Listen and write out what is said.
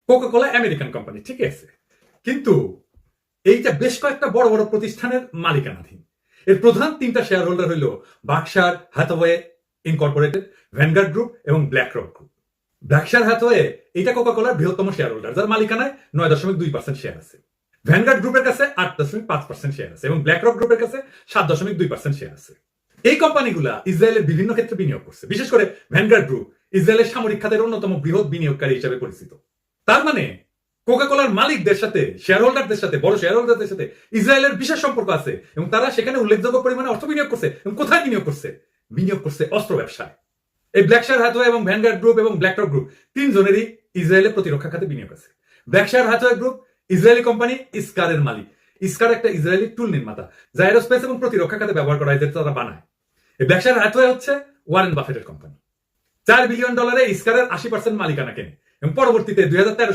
Coca কোলা American company, ঠিক আছে, কিন্তু এইটা বেশ কয়েকটা বড় বড় প্রতিষ্ঠানের মালিকানাধীন। এর প্রধান তিনটা শেয়ার হোল্ডার হইল Berkshire Hathaway Incorporated, vanguard group এবং ব্ল্যাকরক গ্রুপ। বার্কশায়ার হ্যাথওয়ে এটা কোকা কোলার বৃহত্তম শেয়ার হোল্ডার, যার মালিকানায় 9.2% শেয়ার আছে। ভ্যানগার্ড গ্রুপের কাছে 8.5% শেয়ার আছে এবং ব্ল্যাকরক গ্রুপের কাছে 7.2% শেয়ার আছে। এই কোম্পানিগুলা ইসরায়েলের বিভিন্ন ক্ষেত্রে বিনিয়োগ করছে। বিশেষ করে ভ্যানগার্ড গ্রুপ ইসরায়েলের সামরিক খাতের অন্যতম বৃহৎ বিনিয়োগকারী হিসেবে পরিচিত। তার মানে কোকা কোলার মালিকদের সাথে, শেয়ার হোল্ডারদের সাথে, বড় শেয়ার হোল্ডারদের সাথে ইসরায়েলের বিশেষ সম্পর্ক আছে এবং তারা সেখানে উল্লেখযোগ্য পরিমাণে অর্থ বিনিয়োগ করছে। এবং কোথায় বিনিয়োগ করছে? বিনিয়োগ করছে অস্ত্র ব্যবসায়। এই ব্ল্যাকশায়ার হ্যাথওয়ে এবং ভ্যানগার্ড গ্রুপ এবং ব্ল্যাকরক গ্রুপ তিনজনেরই ইসরায়েলের প্রতিরক্ষা খাতে বিনিয়োগ আছে। ব্ল্যাকশায়ার হ্যাথওয়ে গ্রুপ ইসরায়েলি কোম্পানি ইস্কারের মালিক। ইস্কার একটা ইসরায়েলি টুল নির্মাতা যা এরোস্পেস এবং প্রতিরক্ষা খাতে ব্যবহার করা হয়, যেটা তারা বানায়। এই ব্ল্যাকশায়ার হ্যাথওয়ে হচ্ছে ওয়ারেন বাফেটের কোম্পানি। $4 বিলিয়ন ইস্কারের 80% মালিকানা কেনে এবং পরবর্তীতে 2013